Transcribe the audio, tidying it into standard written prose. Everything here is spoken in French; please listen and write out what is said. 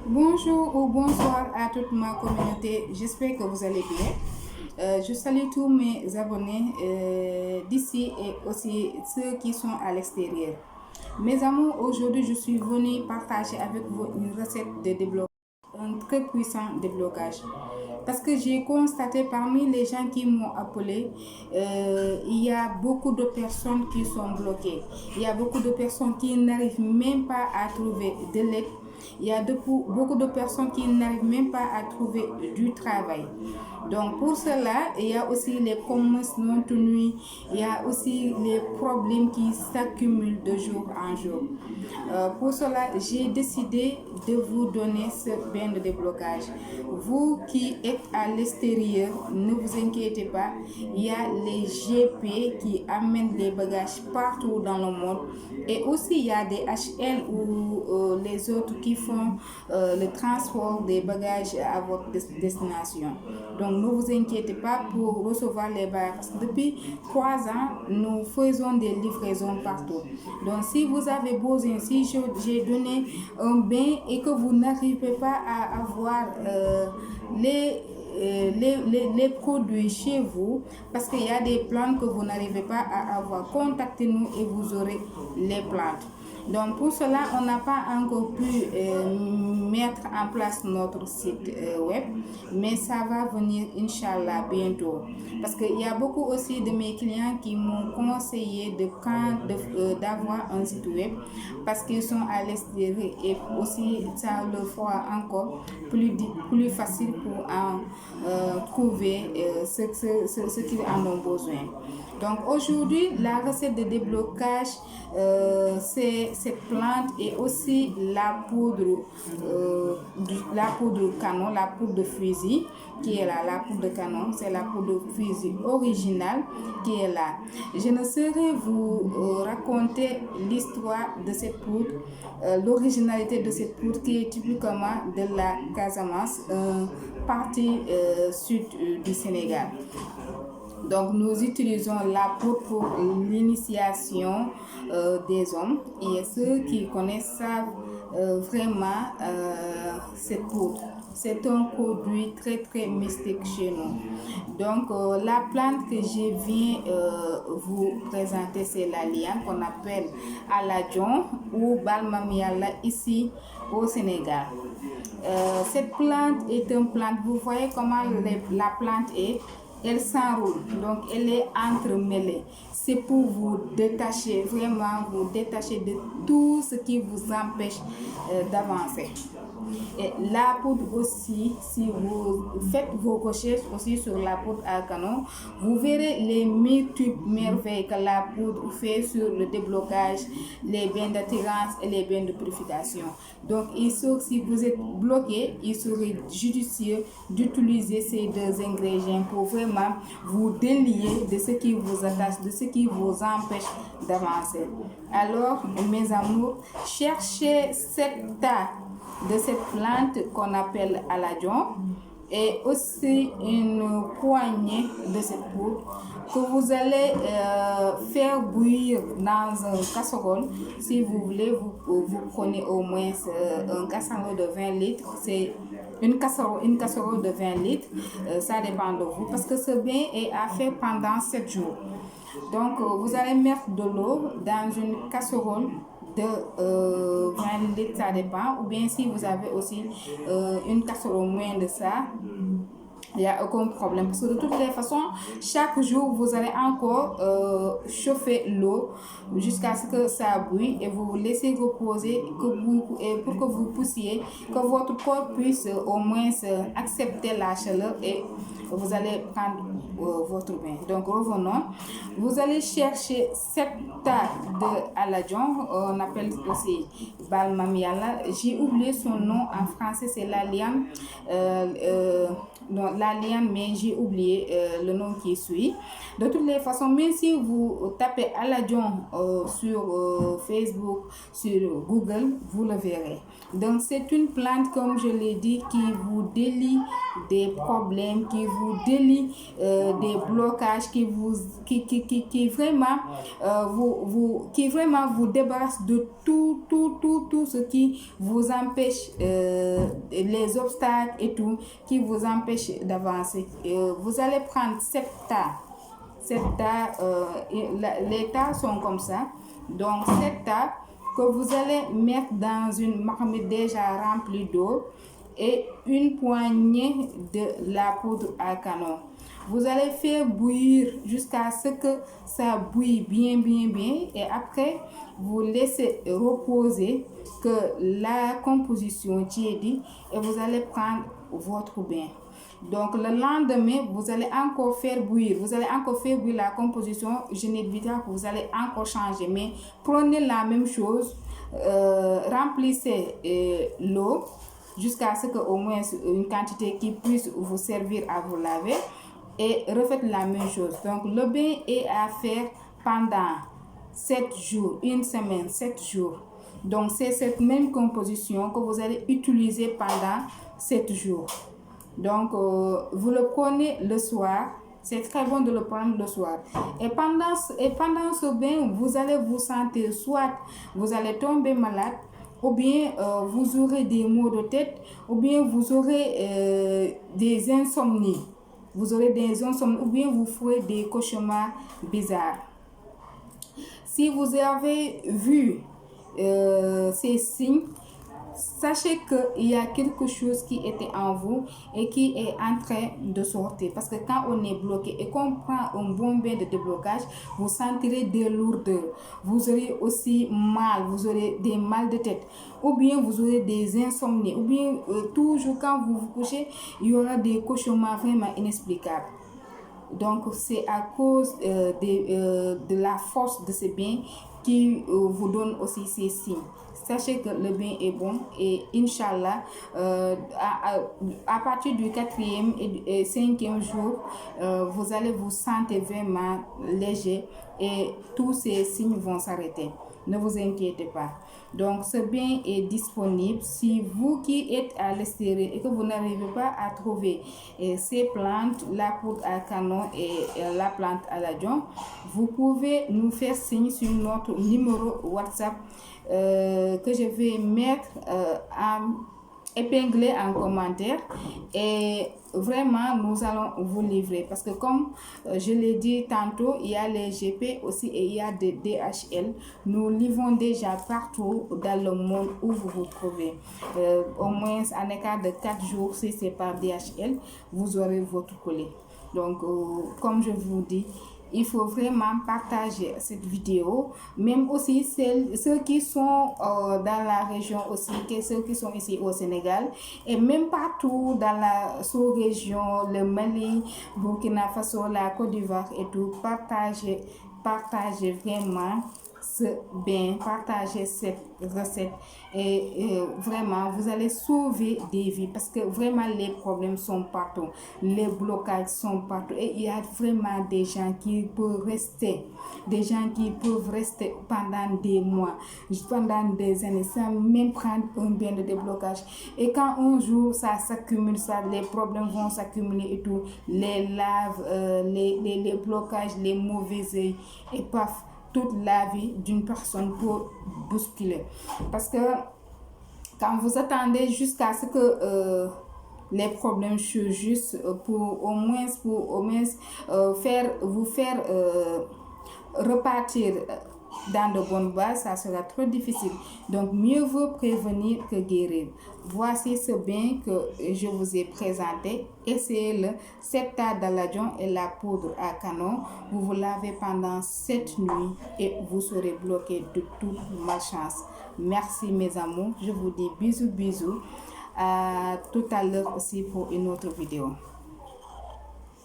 Bonjour ou bonsoir à toute ma communauté, j'espère que vous allez bien. Je salue tous mes abonnés d'ici et aussi ceux qui sont à l'extérieur. Mes amours, aujourd'hui je suis venue partager avec vous une recette de déblocage, un très puissant déblocage. Parce que j'ai constaté parmi les gens qui m'ont appelé, il y a beaucoup de personnes qui sont bloquées. Il y a beaucoup de personnes qui n'arrivent même pas à trouver de l'aide. Il y a beaucoup de personnes qui n'arrivent même pas à trouver du travail. Donc pour cela, il y a aussi les promesses non tenues, il y a aussi les problèmes qui s'accumulent de jour en jour. Pour cela, j'ai décidé de vous donner ce bain de déblocage. Vous qui êtes à l'extérieur, ne vous inquiétez pas, il y a les GP qui amènent les bagages partout dans le monde. Et aussi, il y a des HL ou les autres qui font le transport des bagages à votre destination. Donc, ne vous inquiétez pas pour recevoir les bagages. Parce que depuis 3 ans, nous faisons des livraisons partout. Donc, si vous avez besoin, si j'ai donné un bain et que vous n'arrivez pas à avoir les produits chez vous, parce qu'il y a des plantes que vous n'arrivez pas à avoir, contactez-nous et vous aurez les plantes. Donc pour cela, on n'a pas encore pu mettre en place notre site web, mais ça va venir Inch'Allah bientôt. Parce qu'il y a beaucoup aussi de mes clients qui m'ont conseillé d'avoir un site web parce qu'ils sont à l'extérieur et aussi ça leur fera encore plus facile pour trouver ce qu'ils en ont besoin. Donc aujourd'hui, la recette de déblocage, c'est cette plante et aussi la poudre canon, la poudre de fusil qui est là. La poudre de canon, c'est la poudre de fusil originale qui est là. Je ne saurais vous raconter l'histoire de cette poudre, l'originalité de cette poudre qui est typiquement de la Casamance, partie sud du Sénégal. Donc nous utilisons la poudre pour l'initiation des hommes et ceux qui connaissent savent vraiment cette poudre. C'est un produit très mystique chez nous. Donc la plante que je viens vous présenter, c'est la liane qu'on appelle aladjon ou balmamiala ici au Sénégal. Cette plante est une plante, vous voyez comment la plante est. Elle s'enroule, donc elle est entremêlée. C'est pour vous détacher, vraiment vous détacher de tout ce qui vous empêche d'avancer. Et la poudre aussi, si vous faites vos recherches aussi sur la poudre à canon, vous verrez les multiples merveilles que la poudre fait sur le déblocage, les bains d'attirance et les bains de purification. Donc, si vous êtes bloqué, il serait judicieux d'utiliser ces deux ingrédients pour vraiment vous délier de ce qui vous attache, de ce qui vous empêche d'avancer. Alors, mes amours, cherchez cette tas de cette plante qu'on appelle aladjon et aussi une poignée de cette poudre que vous allez faire bouillir dans un casserole. Si vous voulez, vous prenez au moins un casserole de 20 litres. C'est une casserole de 20 litres. Ça dépend de vous parce que ce bain est à faire pendant 7 jours. Donc, vous allez mettre de l'eau dans une casserole de 20 litres, ça dépend. Ou bien si vous avez aussi une casserole moins de ça, il n'y a aucun problème. Parce que de toutes les façons, chaque jour, vous allez encore chauffer l'eau jusqu'à ce que ça bouille et vous laissez reposer pour que vous puissiez, que votre corps puisse au moins accepter la chaleur et vous allez prendre votre bain. Donc revenons. Vous allez chercher 7 tas de aladjon, on appelle aussi balmamiala. J'ai oublié son nom en français, c'est la liane. Non, la liane, mais j'ai oublié le nom qui suit. De toutes les façons, même si vous tapez Aladion sur Facebook, sur Google, vous le verrez. Donc c'est une plante, comme je l'ai dit, qui vous délie des problèmes, qui vous délie des blocages, qui vraiment vous débarrasse de tout ce qui vous empêche, les obstacles et tout, qui vous empêche d'avancer. Vous allez prendre 7 tas. Les tas sont comme ça. Donc 7 tas que vous allez mettre dans une marmite déjà remplie d'eau et une poignée de la poudre à canon. Vous allez faire bouillir jusqu'à ce que ça bouille bien et après vous laissez reposer que la composition tiédit et vous allez prendre votre bain. Donc le lendemain, vous allez encore faire bouillir. La composition. Je n'ai pas que vous allez encore changer, mais prenez la même chose, remplissez l'eau jusqu'à ce que au moins une quantité qui puisse vous servir à vous laver et refaites la même chose. Donc le bain est à faire pendant 7 jours, une semaine, 7 jours. Donc c'est cette même composition que vous allez utiliser pendant 7 jours. Donc vous le prenez le soir. C'est très bon de le prendre le soir. Et pendant ce bain, vous allez vous sentir, soit vous allez tomber malade, ou bien vous aurez des maux de tête, ou bien vous aurez des insomnies. Ou bien vous ferez des cauchemars bizarres. Si vous avez vu ces signes, sachez qu'il y a quelque chose qui était en vous et qui est en train de sortir. Parce que quand on est bloqué et qu'on prend un bon bain de déblocage, vous sentirez des lourdeurs. Vous aurez aussi mal, vous aurez des mal de tête. Ou bien vous aurez des insomnies. Ou bien toujours quand vous vous couchez, il y aura des cauchemars vraiment inexplicables. Donc c'est à cause de la force de ce bain qui vous donne aussi ces signes. Sachez que le bain est bon et Inch'Allah, à partir du 4e et 5e jour, vous allez vous sentir vraiment léger et tous ces signes vont s'arrêter. Ne vous inquiétez pas. Donc ce bain est disponible. Si vous qui êtes à l'extérieur et que vous n'arrivez pas à trouver ces plantes, la poudre à canon et la plante Aladion, vous pouvez nous faire signe sur notre numéro WhatsApp que je vais mettre épinglé en commentaire, et vraiment nous allons vous livrer parce que comme je l'ai dit tantôt, il y a les GP aussi et il y a des DHL. Nous livrons déjà partout dans le monde où vous vous trouvez. Au moins en écart de 4 jours, si c'est par DHL, vous aurez votre colis. Donc comme je vous dis, il faut vraiment partager cette vidéo, même aussi ceux qui sont dans la région aussi, ceux qui sont ici au Sénégal et même partout dans la sous-région, le Mali, Burkina Faso, la Côte d'Ivoire et tout. Partagez vraiment ce bain, partagez cette recette et vraiment vous allez sauver des vies parce que vraiment les problèmes sont partout, les blocages sont partout et il y a vraiment des gens qui peuvent rester, pendant des mois, pendant des années sans même prendre un bain de déblocage. Et quand un jour ça s'accumule, les problèmes vont s'accumuler et tout, les laves, les blocages, les mauvais œils et paf, toute la vie d'une personne pour bousculer. Parce que quand vous attendez jusqu'à ce que les problèmes surgissent pour au moins vous faire repartir dans de bonnes bases, ça sera trop difficile. Donc mieux vaut prévenir que guérir. Voici ce bain que je vous ai présenté. Essayez-le. 7 tas d'Aladion et la poudre à canon. Vous vous lavez pendant 7 nuits et vous serez bloqué de toute malchance. Merci mes amours. Je vous dis bisous. À tout à l'heure aussi pour une autre vidéo.